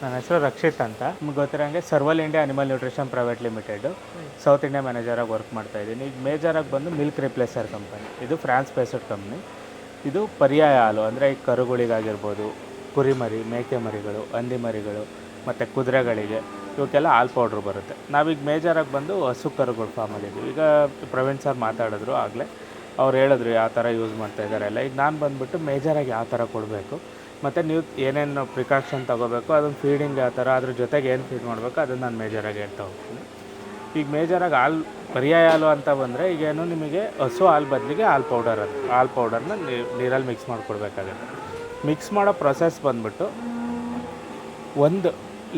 ನನ್ನ ಹೆಸರು ರಕ್ಷಿತ್ ಅಂತ. ನಿಮ್ಗೆ ಗೊತ್ತಿರೋಂಗೆ Serval India animal nutrition private limited south India ಮ್ಯಾನೇಜರಾಗಿ ವರ್ಕ್ ಮಾಡ್ತಾಯಿದ್ದೀನಿ. ಈಗ ಮೇಜರಾಗಿ ಬಂದು ಮಿಲ್ಕ್ ರಿಪ್ಲೇಸರ್ ಕಂಪನಿ. ಇದು ಫ್ರಾನ್ಸ್ ಬೇಸ್ಡ್ ಕಂಪ್ನಿ. ಇದು ಪರ್ಯಾಯ ಹಾಲು ಅಂದರೆ ಈ ಕರುಗಳಿಗಾಗಿರ್ಬೋದು, ಕುರಿಮರಿ, ಮೇಕೆ ಮರಿಗಳು, ಹಂದಿ ಮರಿಗಳು ಮತ್ತು ಕುದುರೆಗಳಿಗೆ ಇವಕ್ಕೆಲ್ಲ ಹಾಲು ಪೌಡ್ರ್ ಬರುತ್ತೆ. ನಾವೀಗ ಮೇಜರಾಗಿ ಬಂದು ಹಸು ಕರುಗಳು ಫಾರ್ಮಲ್ಲಿದ್ದೀವಿ. ಈಗ ಪ್ರವೀಣ್ ಸರ್ ಮಾತಾಡಿದ್ರು ಆಗಲೇ, ಅವ್ರು ಹೇಳಿದ್ರು ಯಾವ ಥರ ಯೂಸ್ ಮಾಡ್ತಾಯಿದ್ದಾರೆ ಎಲ್ಲ. ಈಗ ನಾನು ಬಂದುಬಿಟ್ಟು ಮೇಜರಾಗಿ ಯಾವ ಥರ ಕೊಡಬೇಕು ಮತ್ತು ನೀವು ಏನೇನು ಪ್ರಿಕಾಷನ್ ತೊಗೋಬೇಕು, ಅದನ್ನು ಫೀಡಿಂಗ್ ಯಾವ ಥರ, ಅದ್ರ ಜೊತೆಗೆ ಏನು ಫೀಡ್ ಮಾಡಬೇಕು ಅದನ್ನು ನಾನು ಮೇಜರಾಗಿ ಹೇಳ್ತಾ ಹೋಗ್ತೀನಿ. ಈಗ ಮೇಜರಾಗಿ ಹಾಲು ಪರ್ಯಾಯ ಹಾಲು ಅಂತ ಬಂದರೆ ಈಗೇನು ನಿಮಗೆ ಹಸು ಹಾಲು ಬದಲಿಗೆ ಹಾಲು ಪೌಡರ್ನ ನೀರಲ್ಲಿ ಮಿಕ್ಸ್ ಮಾಡಿಕೊಡ್ಬೇಕಾಗುತ್ತೆ. ಮಿಕ್ಸ್ ಮಾಡೋ ಪ್ರೊಸೆಸ್ ಬಂದುಬಿಟ್ಟು 1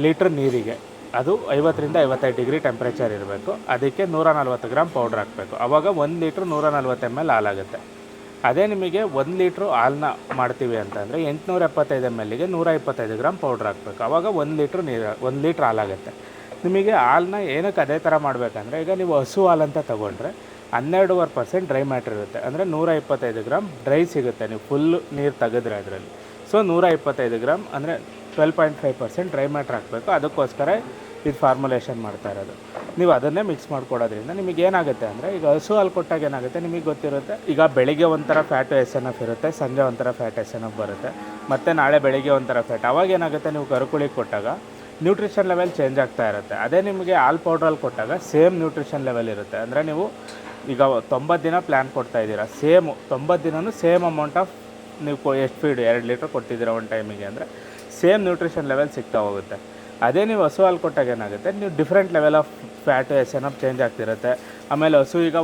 ಲೀಟ್ರ್ ನೀರಿಗೆ ಅದು 50 to 55 ಡಿಗ್ರಿ ಟೆಂಪ್ರೇಚರ್ ಇರಬೇಕು. ಅದಕ್ಕೆ 140 ಗ್ರಾಮ್ ಪೌಡ್ರ್ ಹಾಕಬೇಕು. ಆವಾಗ 1 ಲೀಟ್ರ್ 140 ml ಹಾಲಾಗುತ್ತೆ. ಅದೇ ನಿಮಗೆ 1 ಲೀಟ್ರು ಹಾಲನ್ನ ಮಾಡ್ತೀವಿ ಅಂತಂದರೆ 875 mlಗೆ 125 ಗ್ರಾಮ್ ಪೌಡ್ರ್ ಹಾಕಬೇಕು. ಆವಾಗ 1 ಲೀಟ್ರ್ ಹಾಲಾಗುತ್ತೆ. ನಿಮಗೆ ಹಾಲನ್ನ ಏನಕ್ಕೆ ಅದೇ ಥರ ಮಾಡಬೇಕಂದ್ರೆ, ಈಗ ನೀವು ಹಸು ಹಾಲಂತ ತೊಗೊಂಡ್ರೆ 12% ಡ್ರೈ ಮ್ಯಾಟ್ರ್ ಇರುತ್ತೆ. ಅಂದರೆ 125 ಗ್ರಾಮ್ ಡ್ರೈ ಸಿಗುತ್ತೆ ನೀವು ಫುಲ್ಲು ನೀರು ತೆಗೆದ್ರೆ ಅದರಲ್ಲಿ. ಸೊ 125 ಗ್ರಾಮ್ ಅಂದರೆ 12.5% ಡ್ರೈ ಮ್ಯಾಟ್ರ್ ಹಾಕಬೇಕು. ಅದಕ್ಕೋಸ್ಕರ ಇದು ಫಾರ್ಮುಲೇಷನ್ ಮಾಡ್ತಾ ಇರೋದು. ನೀವು ಅದನ್ನೇ ಮಿಕ್ಸ್ ಮಾಡ್ಕೊಡೋದ್ರಿಂದ ನಿಮಗೆ ಏನಾಗುತ್ತೆ ಅಂದರೆ, ಈಗ ಹಸು ಹಾಲು ಕೊಟ್ಟಾಗ ಏನಾಗುತ್ತೆ ನಿಮಗೆ ಗೊತ್ತಿರುತ್ತೆ, ಈಗ ಬೆಳಿಗ್ಗೆ ಒಂಥರ ಫ್ಯಾಟು SNF ಇರುತ್ತೆ, ಸಂಜೆ ಒಂಥರ ಫ್ಯಾಟ್ SNF ಬರುತ್ತೆ, ಮತ್ತು ನಾಳೆ ಬೆಳಿಗ್ಗೆ ಒಂಥರ ಫ್ಯಾಟ್. ಅವಾಗ ಏನಾಗುತ್ತೆ, ನೀವು ಕರುಕುಳಿಗೆ ಕೊಟ್ಟಾಗ ನ್ಯೂಟ್ರಿಷನ್ ಲೆವೆಲ್ ಚೇಂಜ್ ಆಗ್ತಾ ಇರುತ್ತೆ. ಅದೇ ನಿಮಗೆ ಹಾಲು ಪೌಡ್ರಲ್ಲಿ ಕೊಟ್ಟಾಗ ಸೇಮ್ ನ್ಯೂಟ್ರಿಷನ್ ಲೆವೆಲ್ ಇರುತ್ತೆ. ಅಂದರೆ ನೀವು ಈಗ 90 ದಿನ ಪ್ಲ್ಯಾನ್ ಕೊಡ್ತಾಯಿದ್ದೀರಾ, 90 ದಿನವೂ ಸೇಮ್ ಅಮೌಂಟ್ ಆಫ್ ನೀವು ಎಷ್ಟು ಫೀಡ್ 2 ಲೀಟ್ರ್ ಕೊಟ್ಟಿದ್ದೀರಾ ಒಂದು ಟೈಮಿಗೆ ಅಂದರೆ ಸೇಮ್ ನ್ಯೂಟ್ರಿಷನ್ ಲೆವೆಲ್ ಸಿಗ್ತಾ ಹೋಗುತ್ತೆ. ಅದೇ ನೀವು ಹಸು ಹಾಲು ಕೊಟ್ಟಾಗ ಏನಾಗುತ್ತೆ, ನೀವು different level of fat SNF change ಆಗ್ತಿರುತ್ತೆ. ಆಮೇಲೆ ಹಸು ಈಗ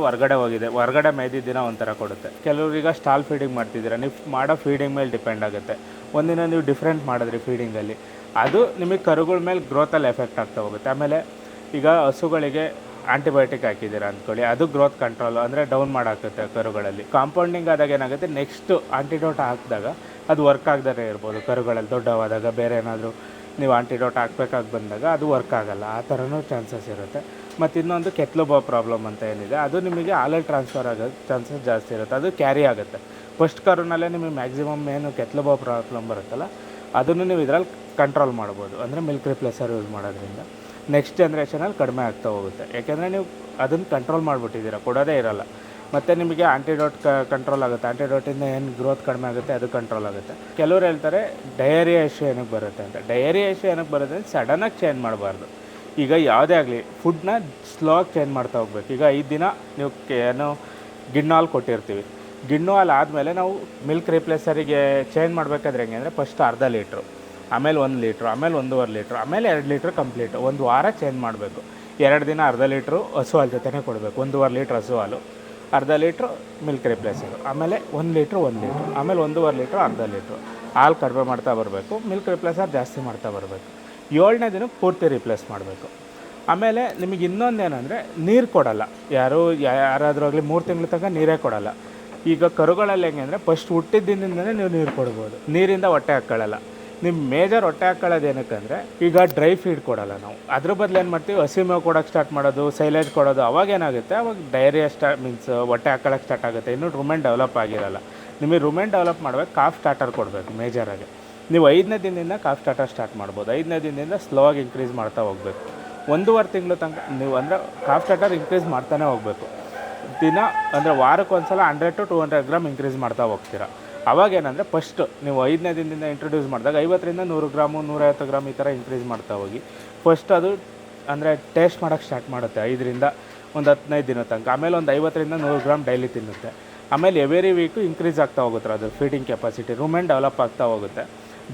ಹೊರಗಡೆ ಮೇಯ್ದಿದ್ದ ದಿನ ಒಂಥರ ಕೊಡುತ್ತೆ. ಕೆಲವ್ರಿಗೆ ಸ್ಟಾಲ್ ಫೀಡಿಂಗ್ ಮಾಡ್ತಿದ್ದೀರಾ, ನೀವು ಮಾಡೋ ಫೀಡಿಂಗ್ ಮೇಲೆ ಡಿಪೆಂಡ್ ಆಗುತ್ತೆ. ಒಂದಿನ ನೀವು ಡಿಫ್ರೆಂಟ್ ಮಾಡಿದ್ರಿ ಫೀಡಿಂಗಲ್ಲಿ, ಅದು ನಿಮಗೆ ಕರುಗಳ ಮೇಲೆ ಗ್ರೋತಲ್ಲಿ ಎಫೆಕ್ಟ್ ಆಗ್ತಾ ಹೋಗುತ್ತೆ. ಆಮೇಲೆ ಈಗ ಹಸುಗಳಿಗೆ ಆಂಟಿಬಯೋಟಿಕ್ ಹಾಕಿದ್ದೀರಾ ಅಂದ್ಕೊಳ್ಳಿ, ಅದು ಗ್ರೋತ್ ಕಂಟ್ರೋಲ್ ಅಂದರೆ ಡೌನ್ ಮಾಡಾಕುತ್ತೆ ಕರುಗಳಲ್ಲಿ. ಕಾಂಪೌಂಡಿಂಗ್ ಆದಾಗ ಏನಾಗುತ್ತೆ, ನೆಕ್ಸ್ಟ್ ಆಂಟಿಡೋಟ್ ಹಾಕಿದಾಗ ಅದು ವರ್ಕ್ ಆಗದೇ ಇರ್ಬೋದು. ಕರುಗಳಲ್ಲಿ ದೊಡ್ಡವಾದಾಗ ಬೇರೆ ಏನಾದರೂ ನೀವು ಆಂಟಿಡೋಟ್ ಹಾಕ್ಬೇಕಾಗಿ ಬಂದಾಗ ಅದು ವರ್ಕ್ ಆಗೋಲ್ಲ, ಆ ಥರನೂ ಚಾನ್ಸಸ್ ಇರುತ್ತೆ. ಮತ್ತು ಇನ್ನೊಂದು ಕೆತ್ಲುಬೋ ಪ್ರಾಬ್ಲಮ್ ಅಂತ ಏನಿದೆ, ಅದು ನಿಮಗೆ ಹಾಲಲ್ಲಿ ಟ್ರಾನ್ಸ್ಫರ್ ಆಗೋ ಚಾನ್ಸಸ್ ಜಾಸ್ತಿ ಇರುತ್ತೆ. ಅದು ಕ್ಯಾರಿ ಆಗುತ್ತೆ. ಫಸ್ಟ್ ಕರುನಲ್ಲೇ ನಿಮಗೆ ಮ್ಯಾಕ್ಸಿಮಮ್ ಏನು ಕೆತ್ಲುಬೋ ಪ್ರಾಬ್ಲಮ್ ಬರುತ್ತಲ್ಲ, ಅದನ್ನು ನೀವು ಇದರಲ್ಲಿ ಕಂಟ್ರೋಲ್ ಮಾಡ್ಬೋದು. ಅಂದರೆ ಮಿಲ್ಕ್ ರಿಪ್ಲೇಸರ್ ಯೂಸ್ ಮಾಡೋದ್ರಿಂದ ನೆಕ್ಸ್ಟ್ ಜನ್ರೇಷನಲ್ಲಿ ಕಡಿಮೆ ಆಗ್ತಾ ಹೋಗುತ್ತೆ. ಯಾಕೆಂದರೆ ನೀವು ಅದನ್ನು ಕಂಟ್ರೋಲ್ ಮಾಡಿಬಿಟ್ಟಿದ್ದೀರ, ಕೊಡೋದೇ ಇರೋಲ್ಲ. ಮತ್ತು ನಿಮಗೆ ಆಂಟಿಡೋಟ್ ಕಂಟ್ರೋಲ್ ಆಗುತ್ತೆ. ಆಂಟಿಡೋಟಿಂದ ಏನು ಗ್ರೋತ್ ಕಡಿಮೆ ಆಗುತ್ತೆ ಅದು ಕಂಟ್ರೋಲ್ ಆಗುತ್ತೆ. ಕೆಲವ್ರು ಹೇಳ್ತಾರೆ ಡಯೇರಿಯಾ ಇಶ್ಯೂ ಏನಕ್ಕೆ ಬರುತ್ತೆ ಅಂತ. ಡಯೇರಿಯಾ ಇಶ್ಯೂ ಏನಕ್ಕೆ ಬರುತ್ತೆ ಅಂದರೆ ಸಡನ್ನಾಗಿ ಚೇಂಜ್ ಮಾಡಬಾರ್ದು. ಈಗ ಯಾವುದೇ ಆಗಲಿ ಫುಡ್ನ ಸ್ಲೋ ಆಗಿ ಚೇಂಜ್ ಮಾಡ್ತಾ ಹೋಗ್ಬೇಕು. ಈಗ 5 ದಿನ ನೀವು ಏನು ಗಿಣ್ಣು ಹಾಲು ಕೊಟ್ಟಿರ್ತೀವಿ, ಗಿಣ್ಣು ಹಾಲು ಆದಮೇಲೆ ನಾವು ಮಿಲ್ಕ್ ರಿಪ್ಲೇಸರಿಗೆ ಚೇಂಜ್ ಮಾಡಬೇಕಾದ್ರೆ ಹೆಂಗೆ ಅಂದರೆ, ಫಸ್ಟ್ ಅರ್ಧ ಲೀಟ್ರು, ಆಮೇಲೆ 1 ಲೀಟ್ರು, ಆಮೇಲೆ 1.5 ಲೀಟ್ರು, ಆಮೇಲೆ 2 ಲೀಟ್ರ್ ಕಂಪ್ಲೀಟು. 1 ವಾರ ಚೇಂಜ್ ಮಾಡಬೇಕು. 2 ದಿನ ಅರ್ಧ ಲೀಟ್ರು ಹಸು ಹಾಲು ಜೊತೆನೇ ಕೊಡಬೇಕು. 1.5 ಲೀಟ್ರ್ ಹಸು ಹಾಲು, ಅರ್ಧ ಲೀಟ್ರು ಮಿಲ್ಕ್ ರಿಪ್ಲೇಸರು, ಆಮೇಲೆ 1 ಲೀಟ್ರು, ಆಮೇಲೆ 1.5 ಲೀಟ್ರು, ಅರ್ಧ ಲೀಟ್ರು. ಹಾಲು ಕಡಿಮೆ ಮಾಡ್ತಾ ಬರಬೇಕು, ಮಿಲ್ಕ್ ರಿಪ್ಲೇಸರ್ ಜಾಸ್ತಿ ಮಾಡ್ತಾ ಬರಬೇಕು. 7ನೇ ದಿನಕ್ಕೆ ಪೂರ್ತಿ ರಿಪ್ಲೇಸ್ ಮಾಡಬೇಕು. ಆಮೇಲೆ ನಿಮಗೆ ಇನ್ನೊಂದೇನೆಂದರೆ, ನೀರು ಕೊಡೋಲ್ಲ ಯಾರಾದರೂ ಆಗಲಿ 3 ತಿಂಗಳ ತನಕ ನೀರೇ ಕೊಡೋಲ್ಲ. ಈಗ ಕರುಗಳಲ್ಲಿ ಹೆಂಗೆ ಅಂದರೆ, ಫಸ್ಟ್ ಹುಟ್ಟಿದ ದಿನದಿಂದನೇ ನೀವು ನೀರು ಕೊಡ್ಬೋದು, ನೀರಿಂದ ಹೊಟ್ಟೆ ಹಾಕ್ಕೊಳ್ಳಲ್ಲ. ನಿಮ್ಮ ಮೇಜರ್ ಹೊಟ್ಟೆ ಹಾಕ್ಕೊಳ್ಳೋದು ಏನಕ್ಕಂದರೆ, ಈಗ ಡ್ರೈ ಫೀಡ್ ಕೊಡೋಲ್ಲ ನಾವು. ಅದ್ರ ಬದಲು ಏನು ಮಾಡ್ತೀವಿ, ಹಸಿ ಮೇವು ಕೊಡೋಕ್ಕೆ ಸ್ಟಾರ್ಟ್ ಮಾಡೋದು, ಸೈಲೇಜ್ ಕೊಡೋದು. ಅವಾಗ ಏನಾಗುತ್ತೆ, ಅವಾಗ ಡಯೇರಿಯಾ ಹೊಟ್ಟೆ ಹಾಕ್ಕೊಳ್ಳೋಕ್ಕೆ ಸ್ಟಾರ್ಟ್ ಆಗುತ್ತೆ. ಇನ್ನೂ ರುಮೆನ್ ಡೆವಲಪ್ ಆಗಿರೋಲ್ಲ. ನಿಮಗೆ ರುಮೆನ್ ಡೆವಲಪ್ ಮಾಡಬೇಕು, ಕಾಫ್ ಸ್ಟಾರ್ಟರ್ ಕೊಡಬೇಕು ಮೇಜರಾಗಿ. ನೀವು 5ನೇ ದಿನದಿಂದ ಕಾಫ್ ಸ್ಟಾರ್ಟರ್ ಸ್ಟಾರ್ಟ್ ಮಾಡ್ಬೋದು. 5ನೇ ದಿನದಿಂದ ಸ್ಲೋ ಆಗಿ ಇನ್ಕ್ರೀಸ್ ಮಾಡ್ತಾ ಹೋಗಬೇಕು. 1.5 ತಿಂಗಳು ತನಕ ನೀವು ಅಂದರೆ ಕಾಫ್ ಸ್ಟಾರ್ಟರ್ ಇನ್ಕ್ರೀಸ್ ಮಾಡ್ತಾನೆ ಹೋಗಬೇಕು. ದಿನ ಅಂದರೆ ವಾರಕ್ಕೊಂದ್ಸಲ 100 to 200 ಗ್ರಾಮ್ ಇನ್ಕ್ರೀಸ್ ಮಾಡ್ತಾ ಹೋಗ್ತೀರಾ. ಅವಾಗೇನಂದರೆ, ಫಸ್ಟ್ ನೀವು 5ನೇ ದಿನದಿಂದ ಇಂಟ್ರೊಡ್ಯೂಸ್ ಮಾಡಿದಾಗ 50ರಿಂದ 100 ಗ್ರಾಮು 150 ಗ್ರಾಮ್ ಈ ಥರ ಇನ್ಕ್ರೀಸ್ ಮಾಡ್ತಾ ಹೋಗಿ. ಫಸ್ಟ್ ಅದು ಅಂದರೆ ಟೇಸ್ಟ್ ಮಾಡೋಕ್ಕೆ ಸ್ಟಾರ್ಟ್ ಮಾಡುತ್ತೆ 5ರಿಂದ ಒಂದು 15 ದಿನ ತನಕ. ಆಮೇಲೆ ಒಂದು 50ರಿಂದ 100 ಗ್ರಾಮ್ ಡೈಲಿ ತಿನ್ನುತ್ತೆ. ಆಮೇಲೆ ಎವ್ರಿ ವೀಕು ಇನ್ಕ್ರೀಸ್ ಆಗ್ತಾ ಹೋಗುತ್ತೆ ಅದು ಫೀಡಿಂಗ್ ಕೆಪಾಸಿಟಿ, ರುಮೆನ್ ಡೆವಲಪ್ ಆಗ್ತಾ ಹೋಗುತ್ತೆ.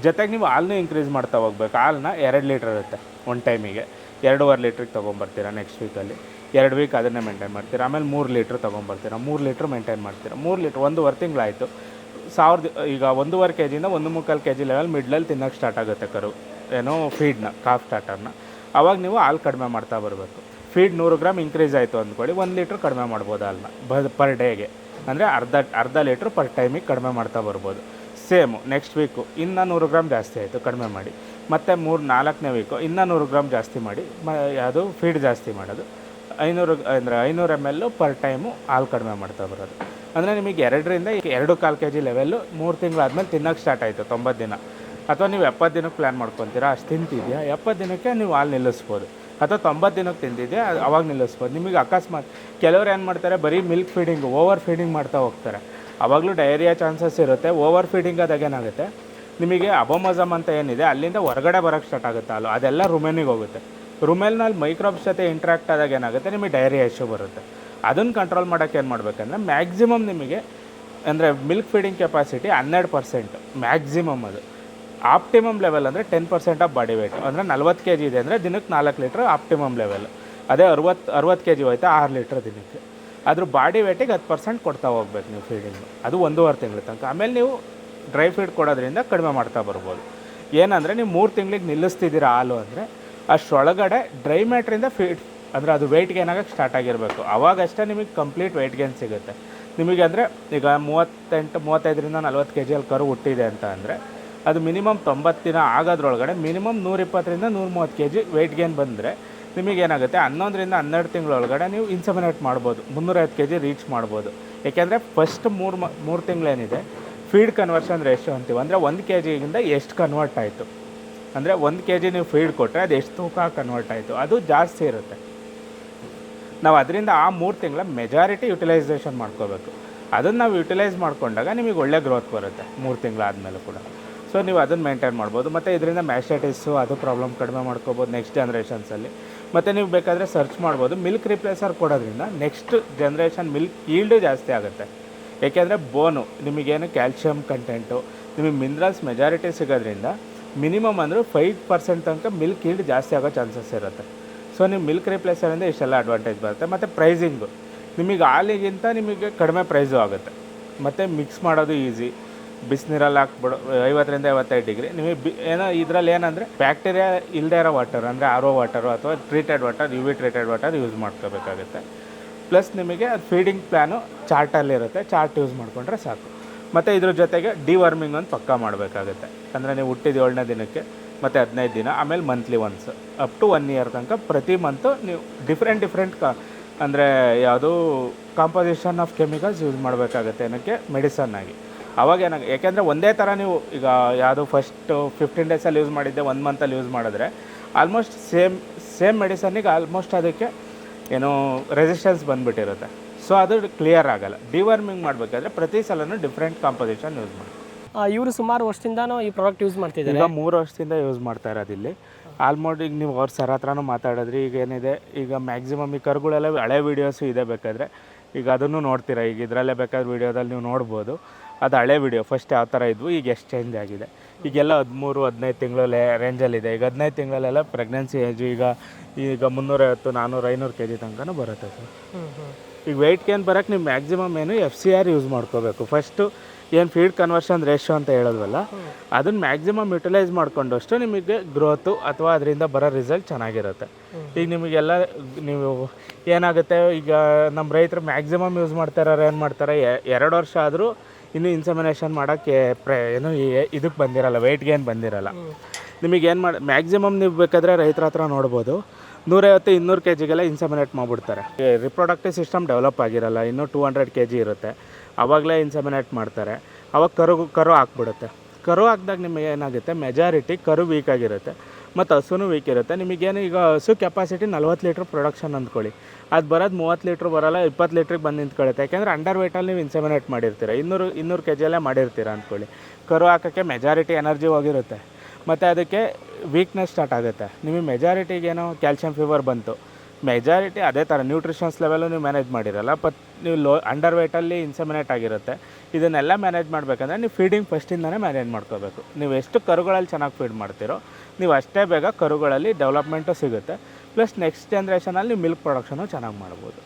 ಜೊತೆಗೆ ನೀವು ಹಾಲನ್ನೂ ಇನ್ಕ್ರೀಸ್ ಮಾಡ್ತಾ ಹೋಗ್ಬೇಕು. ಹಾಲನ್ನ 2 ಲೀಟ್ರ್ ಇರುತ್ತೆ ಒಂದು ಟೈಮಿಗೆ, 2.5 ಲೀಟ್ರಿಗೆ ತೊಗೊಂಬರ್ತೀರಾ. ನೆಕ್ಸ್ಟ್ ವೀಕಲ್ಲಿ 2 ವೀಕ್ ಅದನ್ನೇ ಮೇಂಟೈನ್ ಮಾಡ್ತೀರಾ. ಆಮೇಲೆ 3 ಲೀಟ್ರ್ ತೊಗೊಂಬರ್ತೀರಾ, 3 ಲೀಟ್ರ್ ಮೇಂಟೈನ್ ಮಾಡ್ತೀರಾ. 3 ಲೀಟ್ರ್ 1.5 ತಿಂಗಳಾಯಿತು. ಈಗ 1.5 kg 1.25 kg ಲೆವೆಲ್ ಮಿಡ್ಲಲ್ಲಿ ತಿನ್ನೋಕ್ಕೆ ಸ್ಟಾರ್ಟ್ ಆಗುತ್ತೆ ಕರು, ಏನೋ ಫೀಡ್ನ, ಕಾಫ್ ಸ್ಟಾರ್ಟರ್ನ. ಆವಾಗ ನೀವು ಹಾಲು ಕಡಿಮೆ ಮಾಡ್ತಾ ಬರಬೇಕು. ಫೀಡ್ 100 ಗ್ರಾಮ್ ಇನ್ಕ್ರೀಸ್ ಆಯಿತು ಅಂದ್ಕೊಳ್ಳಿ, 1 ಲೀಟ್ರ್ ಕಡಿಮೆ ಮಾಡ್ಬೋದು ಹಾಲನ್ನ ಪರ್ ಡೇಗೆ. ಅಂದರೆ ಅರ್ಧ ಲೀಟ್ರ್ ಪರ್ ಟೈಮಿಗೆ ಕಡಿಮೆ ಮಾಡ್ತಾ ಬರ್ಬೋದು. ಸೇಮು ನೆಕ್ಸ್ಟ್ ವೀಕು ಇನ್ನೂ 100 ಗ್ರಾಮ್ ಜಾಸ್ತಿ ಆಯಿತು, ಕಡಿಮೆ ಮಾಡಿ. ಮತ್ತು 4ನೇ ವೀಕು ಇನ್ನೂ 100 ಗ್ರಾಮ್ ಜಾಸ್ತಿ ಮಾಡಿ, ಅದು ಫೀಡ್ ಜಾಸ್ತಿ ಮಾಡೋದು. 500 ml ಪರ್ ಟೈಮು ಹಾಲು ಕಡಿಮೆ ಮಾಡ್ತಾ ಬರೋದು. ಅಂದರೆ ನಿಮಗೆ 2ರಿಂದ 2.25 kg ಲೆವೆಲ್ಲು 3 ತಿಂಗಳಾದ್ಮೇಲೆ ತಿನ್ನೋಕ್ಕೆ ಸ್ಟಾರ್ಟ್ ಆಯಿತು 90 ದಿನ. ಅಥವಾ ನೀವು 70 ದಿನಕ್ಕೆ ಪ್ಲ್ಯಾನ್ ಮಾಡ್ಕೊತೀರಾ, ಅಷ್ಟು ತಿಂತಿದೆಯಾ 70 ದಿನಕ್ಕೆ ನೀವು ಹಾಲು ನಿಲ್ಲಿಸ್ಬೋದು. ಅಥವಾ 90 ದಿನಕ್ಕೆ ತಿಂದಿದೆಯಾ ಅವಾಗ ನಿಲ್ಲಿಸ್ಬೋದು. ನಿಮಗೆ ಅಕಸ್ಮಾತ್ ಕೆಲವ್ರು ಏನು ಮಾಡ್ತಾರೆ, ಬರೀ ಮಿಲ್ಕ್ ಫೀಡಿಂಗ್ ಓವರ್ ಫೀಡಿಂಗ್ ಮಾಡ್ತಾ ಹೋಗ್ತಾರೆ, ಆವಾಗಲೂ ಡಯರಿಯಾ ಚಾನ್ಸಸ್ ಇರುತ್ತೆ. ಓವರ್ ಫೀಡಿಂಗ್ ಆದಾಗ ಏನಾಗುತ್ತೆ, ನಿಮಗೆ ಅಬೋಮಜಮ್ ಅಂತ ಏನಿದೆ ಅಲ್ಲಿಂದ ಹೊರಗಡೆ ಬರೋಕ್ಕೆ ಸ್ಟಾರ್ಟ್ ಆಗುತ್ತೆ ಹಾಲು, ಅದೆಲ್ಲ ರುಮೆನಿಗೆ ಹೋಗುತ್ತೆ. ರುಮೆಲ್ನಲ್ಲಿ ಮೈಕ್ರೋಬ್ಸ್ ಜೊತೆ ಇಂಟ್ರಾಕ್ಟ್ ಆದಾಗ ಏನಾಗುತ್ತೆ, ನಿಮಗೆ ಡಯರಿಯಾ ಇಶ್ಯೂ ಬರುತ್ತೆ. ಅದನ್ನು ಕಂಟ್ರೋಲ್ ಮಾಡೋಕ್ಕೆ ಏನು ಮಾಡಬೇಕಂದ್ರೆ ಮ್ಯಾಕ್ಸಿಮಮ್ ನಿಮಗೆ ಅಂದರೆ ಮಿಲ್ಕ್ ಫೀಡಿಂಗ್ ಕೆಪಾಸಿಟಿ 12% ಮ್ಯಾಕ್ಸಿಮಮ್. ಅದು ಆಪ್ಟಿಮಮ್ ಲೆವೆಲ್ ಅಂದರೆ 10% ಆಫ್ ಬಾಡಿ ವೇಟ್. ಅಂದರೆ 40 kg ಇದೆ ಅಂದರೆ ದಿನಕ್ಕೆ 4 ಲೀಟ್ರ್ ಆಪ್ಟಿಮಮ್ ಲೆವೆಲ್. ಅದೇ 60 kg ಹೋಯ್ತಾ 6 ಲೀಟ್ರ್ ದಿನಕ್ಕೆ. ಅದ್ರ ಬಾಡಿ ವೇಟಿಗೆ 10% ಕೊಡ್ತಾ ಹೋಗ್ಬೇಕು ನೀವು ಫೀಡಿಂಗು. ಅದು 1.5 ತಿಂಗಳ ತನಕ. ಆಮೇಲೆ ನೀವು ಡ್ರೈ ಫೀಡ್ ಕೊಡೋದ್ರಿಂದ ಕಡಿಮೆ ಮಾಡ್ತಾ ಬರ್ಬೋದು. ಏನಂದರೆ ನೀವು 3 ತಿಂಗಳಿಗೆ ನಿಲ್ಲಿಸ್ತಿದ್ದೀರ ಹಾಲು ಅಂದರೆ ಅಷ್ಟರೊಳಗಡೆ ಡ್ರೈ ಮ್ಯಾಟ್ರಿಂದ ಫೀಡ್ ಅಂದರೆ ಅದು ವೆಯ್ಟ್ ಗೇನ್ ಆಗೋಕ್ಕೆ ಸ್ಟಾರ್ಟ್ ಆಗಿರಬೇಕು. ಅವಾಗಷ್ಟೇ ನಿಮಗೆ ಕಂಪ್ಲೀಟ್ ವೆಯ್ಟ್ ಗೇನ್ ಸಿಗುತ್ತೆ ನಿಮಗೆ. ಅಂದರೆ ಈಗ 35ರಿಂದ 40 kg ಅಲ್ಲಿ ಕರು ಹುಟ್ಟಿದೆ ಅಂತ ಅಂದರೆ ಅದು ಮಿನಿಮಮ್ 90 ದಿನ ಆಗೋದ್ರೊಳಗಡೆ ಮಿನಿಮಮ್ 120ರಿಂದ 130 kg ವೆಯ್ಟ್ ಗೇನ್ ಬಂದರೆ ನಿಮಗೇನಾಗುತ್ತೆ 11ರಿಂದ 12 ತಿಂಗಳೊಳಗಡೆ ನೀವು ಇನ್ಸಮಿನೇಟ್ ಮಾಡ್ಬೋದು, 350 kg ರೀಚ್ ಮಾಡ್ಬೋದು. ಏಕೆಂದರೆ ಫಸ್ಟ್ 3 ತಿಂಗಳೇನಿದೆ ಫೀಡ್ ಕನ್ವರ್ಷನ್ ರೇಷಿಯೋ ಅಂತೀವಿ. ಅಂದರೆ 1 kgಗಿಂತ ಎಷ್ಟು ಕನ್ವರ್ಟ್ ಆಯಿತು, ಅಂದರೆ 1 kg ನೀವು ಫೀಡ್ ಕೊಟ್ಟರೆ ಅದು ಎಷ್ಟು ತೂಕ ಕನ್ವರ್ಟ್ ಆಯಿತು, ಅದು ಜಾಸ್ತಿ ಇರುತ್ತೆ. ನಾವು ಅದರಿಂದ ಆ 3 ತಿಂಗಳ ಮೆಜಾರಿಟಿ ಯುಟಿಲೈಸೇಷನ್ ಮಾಡ್ಕೋಬೇಕು. ಅದನ್ನು ನಾವು ಯುಟಿಲೈಸ್ ಮಾಡ್ಕೊಂಡಾಗ ನಿಮಗೆ ಒಳ್ಳೆ ಗ್ರೋತ್ ಬರುತ್ತೆ 3 ತಿಂಗಳಾದಮೇಲೆ ಕೂಡ. ಸೊ ನೀವು ಅದನ್ನು ಮೇಂಟೈನ್ ಮಾಡ್ಬೋದು. ಮತ್ತು ಇದರಿಂದ ಮ್ಯಾಸ್ಟೈಟಿಸು ಅದು ಪ್ರಾಬ್ಲಮ್ ಕಡಿಮೆ ಮಾಡ್ಕೋಬೋದು ನೆಕ್ಸ್ಟ್ ಜನ್ರೇಷನ್ಸಲ್ಲಿ. ಮತ್ತು ನೀವು ಬೇಕಾದರೆ ಸರ್ಚ್ ಮಾಡ್ಬೋದು, ಮಿಲ್ಕ್ ರಿಪ್ಲೇಸರ್ ಕೊಡೋದ್ರಿಂದ ನೆಕ್ಸ್ಟ್ ಜನ್ರೇಷನ್ ಮಿಲ್ಕ್ ಈಲ್ಡು ಜಾಸ್ತಿ ಆಗುತ್ತೆ. ಏಕೆಂದರೆ ಬೋನು ನಿಮಗೇನು ಕ್ಯಾಲ್ಶಿಯಮ್ ಕಂಟೆಂಟು ನಿಮಗೆ ಮಿನರಲ್ಸ್ ಮೆಜಾರಿಟಿ ಸಿಗೋದ್ರಿಂದ ಮಿನಿಮಮ್ ಅಂದರೂ 5% ತನಕ ಮಿಲ್ಕ್ ಈಲ್ಡ್ ಜಾಸ್ತಿ ಆಗೋ ಚಾನ್ಸಸ್ ಇರುತ್ತೆ. ಸೊ ನೀವು ಮಿಲ್ಕ್ ರಿಪ್ಲೇಸರಿಂದ ಇಷ್ಟೆಲ್ಲ ಅಡ್ವಾಂಟೇಜ್ ಬರುತ್ತೆ. ಮತ್ತು ಪ್ರೈಸಿಂಗು ನಿಮಗೆ ಹಾಲಿಗಿಂತ ನಿಮಗೆ ಕಡಿಮೆ ಪ್ರೈಸು ಆಗುತ್ತೆ. ಮತ್ತು ಮಿಕ್ಸ್ ಮಾಡೋದು ಈಸಿ, ಬಿಸಿನೀರಲ್ಲಿ ಹಾಕ್ಬಿಡು 50ರಿಂದ 55 ಡಿಗ್ರಿ. ನಿಮಗೆ ಏನೋ ಇದರಲ್ಲಿ ಏನಂದರೆ ಬ್ಯಾಕ್ಟೀರಿಯಾ ಇಲ್ಲದೇ ಇರೋ ವಾಟರ್ ಅಂದರೆ RO ವಾಟರು ಅಥವಾ treated water UV treated water use ಮಾಡ್ಕೋಬೇಕಾಗುತ್ತೆ. ಪ್ಲಸ್ ನಿಮಗೆ ಅದು ಫೀಡಿಂಗ್ ಪ್ಲ್ಯಾನು ಚಾರ್ಟಲ್ಲಿರುತ್ತೆ, ಚಾರ್ಟ್ ಯೂಸ್ ಮಾಡಿಕೊಂಡ್ರೆ ಸಾಕು. ಮತ್ತು ಇದ್ರ ಜೊತೆಗೆ ಡಿವರ್ಮಿಂಗ್ ಒಂದು ಪಕ್ಕಾ ಮಾಡಬೇಕಾಗುತ್ತೆ. ಅಂದರೆ ನೀವು ಹುಟ್ಟಿದ 7ನೇ ದಿನಕ್ಕೆ ಮತ್ತು 15 ದಿನ, ಆಮೇಲೆ monthly once up to 1 year ತನಕ ಪ್ರತಿ ಮಂತು ನೀವು ಡಿಫ್ರೆಂಟ್ ಅಂದರೆ ಯಾವುದು ಕಾಂಪೋಸಿಷನ್ ಆಫ್ ಕೆಮಿಕಲ್ಸ್ ಯೂಸ್ ಮಾಡಬೇಕಾಗುತ್ತೆ ಏನಕ್ಕೆ ಮೆಡಿಸನ್ ಆಗಿ. ಅವಾಗ ಯಾಕೆಂದರೆ ಒಂದೇ ಥರ ನೀವು ಈಗ ಯಾವುದು ಫಸ್ಟು 15 ಡೇಸಲ್ಲಿ ಯೂಸ್ ಮಾಡಿದ್ದೆ 1 ಮಂತಲ್ಲಿ ಯೂಸ್ ಮಾಡಿದ್ರೆ ಆಲ್ಮೋಸ್ಟ್ ಸೇಮ್ ಮೆಡಿಸನ್ನಿಗೆ ಆಲ್ಮೋಸ್ಟ್ ಅದಕ್ಕೆ ಏನೋ ರೆಸಿಸ್ಟೆನ್ಸ್ ಬಂದುಬಿಟ್ಟಿರುತ್ತೆ. ಸೊ ಅದು ಕ್ಲಿಯರ್ ಆಗೋಲ್ಲ. ಡಿವರ್ಮಿಂಗ್ ಮಾಡಬೇಕಾದ್ರೆ ಪ್ರತಿ ಸಲನೂ ಡಿಫ್ರೆಂಟ್ ಕಾಂಪೋಸಿಷನ್ ಯೂಸ್ ಮಾಡಿ. ಇವರು ಸುಮಾರು ವರ್ಷದಿಂದನೂ ಈ ಪ್ರಾಡಕ್ಟ್ ಯೂಸ್ ಮಾಡ್ತಿದ್ದಾರೆ. ಈಗ 3 ವರ್ಷದಿಂದ ಯೂಸ್ ಮಾಡ್ತಾ ಇರೋದಿಲ್ಲಿ. ಆಲ್ಮೋಸ್ಟ್ ಈಗ ನೀವು ಅವ್ರ ಸರ್ ಹತ್ರನೂ ಮಾತಾಡಿದ್ರಿ. ಈಗ ಏನಿದೆ ಈಗ ಮ್ಯಾಕ್ಸಿಮಮ್ ಈ ಕರುಗಳೆಲ್ಲ ಹಳೆ ವೀಡಿಯೋಸು ಇದೆ, ಬೇಕಾದರೆ ಈಗ ಅದನ್ನು ನೋಡ್ತೀರಾ. ಈಗ ಇದರಲ್ಲೇ ಬೇಕಾದ್ರೆ ವೀಡಿಯೋದಲ್ಲಿ ನೀವು ನೋಡ್ಬೋದು. ಅದು ಹಳೆ ವೀಡಿಯೋ ಫಸ್ಟ್ ಯಾವ ಥರ ಇದ್ವು ಈಗ ಎಷ್ಟು ಚೇಂಜ್ ಆಗಿದೆ. ಈಗೆಲ್ಲ 13-15 ತಿಂಗಳಲ್ಲೇ ರೇಂಜಲ್ಲಿದೆ. ಈಗ 15 ತಿಂಗಳಲ್ಲೆಲ್ಲ ಪ್ರೆಗ್ನೆನ್ಸಿ ಏಜು ಈಗ 350, 400, 500 kg ತನಕನೂ ಬರುತ್ತೆ ಸರ್. ಈಗ ವೆಯ್ಟ್ ಗೇನ್ ಬರೋಕ್ಕೆ ನೀವು ಮ್ಯಾಕ್ಸಿಮಮ್ ಏನು FCR ಯೂಸ್ ಮಾಡ್ಕೋಬೇಕು. ಫಸ್ಟು ಏನು ಫೀಡ್ ಕನ್ವರ್ಷನ್ ರೇಷಿಯೋ ಅಂತ ಹೇಳೋದ್ವಲ್ಲ, ಅದನ್ನು ಮ್ಯಾಕ್ಸಿಮಮ್ ಯುಟಿಲೈಸ್ ಮಾಡ್ಕೊಂಡಷ್ಟು ನಿಮಗೆ ಗ್ರೋತು ಅಥವಾ ಅದರಿಂದ ಬರೋ ರಿಸಲ್ಟ್ ಚೆನ್ನಾಗಿರುತ್ತೆ. ಈಗ ನಿಮಗೆಲ್ಲ ನೀವು ಏನಾಗುತ್ತೆ, ಈಗ ನಮ್ಮ ರೈತರು ಮ್ಯಾಕ್ಸಿಮಮ್ ಯೂಸ್ ಮಾಡ್ತಾರೋ ಏನು ಮಾಡ್ತಾರೆ, 2 ವರ್ಷ ಆದರೂ ಇನ್ನೂ ಇನ್ಸಮಿನೇಷನ್ ಮಾಡೋಕ್ಕೆ ಏನು ಇದಕ್ಕೆ ಬಂದಿರಲ್ಲ, ವೆಯ್ಟ್ ಗೇನ್ ಬಂದಿರಲ್ಲ. ನಿಮಗೇನು ಮ್ಯಾಕ್ಸಿಮಮ್ ನೀವು ಬೇಕಾದರೆ ರೈತರ ಹತ್ರ ನೋಡ್ಬೋದು 150-200 kgಗೆಲ್ಲ ಇನ್ಸಮಿನೇಟ್ ಮಾಡಿಬಿಡ್ತಾರೆ. ರಿಪ್ರೊಡಕ್ಟಿವ್ ಸಿಸ್ಟಮ್ ಡೆವಲಪ್ ಆಗಿರಲ್ಲ, ಇನ್ನೂ 200 kg ಇರುತ್ತೆ, ಆವಾಗಲೇ ಇನ್ಸಮಿನೇಟ್ ಮಾಡ್ತಾರೆ. ಆವಾಗ ಕರು ಹಾಕ್ಬಿಡುತ್ತೆ. ಕರು ಹಾಕಿದಾಗ ನಿಮಗೆ ಏನಾಗುತ್ತೆ, ಮೆಜಾರಿಟಿ ಕರು ವೀಕ್ ಆಗಿರುತ್ತೆ ಮತ್ತು ಹಸುನೂ ವೀಕ್ ಇರುತ್ತೆ. ನಿಮಗೇನು ಈಗ ಹಸು ಕೆಪಾಸಿಟಿ 40 ಲೀಟ್ರ್ ಪ್ರೊಡಕ್ಷನ್ ಅಂದ್ಕೊಳ್ಳಿ, ಅದು ಬರೋದು 30 ಲೀಟ್ರ್ ಬರೋಲ್ಲ, 20 ಲೀಟ್ರಿಗೆ ಬಂದು ನಿಂತ್ಕೊಳ್ಳುತ್ತೆ. ಯಾಕೆಂದರೆ ಅಂಡರ್ ವೇಟಲ್ಲಿ ನೀವು ಇನ್ಸಮಿನೇಟ್ ಮಾಡಿರ್ತೀರ, 200 kg ಮಾಡಿರ್ತೀರ ಅಂದ್ಕೊಳ್ಳಿ. ಕರು ಹಾಕೋಕ್ಕೆ ಮೆಜಾರಿಟಿ ಎನರ್ಜಿ ಹೋಗಿರುತ್ತೆ ಮತ್ತು ಅದಕ್ಕೆ ವೀಕ್ನೆಸ್ ಸ್ಟಾರ್ಟ್ ಆಗುತ್ತೆ. ನಿಮಗೆ ಮೆಜಾರಿಟಿಗೇನೋ ಕ್ಯಾಲ್ಶಿಯಂ ಫೀವರ್ ಬಂತು, ಮೆಜಾರಿಟಿ ಅದೇ ಥರ ನ್ಯೂಟ್ರಿಷನ್ಸ್ ಲೆವೆಲು ನೀವು ಮ್ಯಾನೇಜ್ ಮಾಡಿರಲ್ಲ, ಬಟ್ ನೀವು ಅಂಡರ್ ವೇಟಲ್ಲಿ ಇನ್ಸಮಿನೇಟ್ ಆಗಿರುತ್ತೆ. ಇದನ್ನೆಲ್ಲ ಮ್ಯಾನೇಜ್ ಮಾಡಬೇಕಂದ್ರೆ ನೀವು ಫೀಡಿಂಗ್ ಫಸ್ಟಿಂದನೇ ಮ್ಯಾನೇಜ್ ಮಾಡ್ಕೋಬೇಕು. ನೀವು ಎಷ್ಟು ಕರುಗಳಲ್ಲಿ ಚೆನ್ನಾಗಿ ಫೀಡ್ ಮಾಡ್ತೀರೋ ನೀವು ಅಷ್ಟೇ ಬೇಗ ಕರುಗಳಲ್ಲಿ ಡೆವಲಪ್ಮೆಂಟು ಸಿಗುತ್ತೆ. ಪ್ಲಸ್ ನೆಕ್ಸ್ಟ್ ಜನ್ರೇಷನಲ್ಲಿ ನೀವು ಮಿಲ್ಕ್ ಪ್ರೊಡಕ್ಷನು ಚೆನ್ನಾಗಿ ಮಾಡ್ಬೋದು.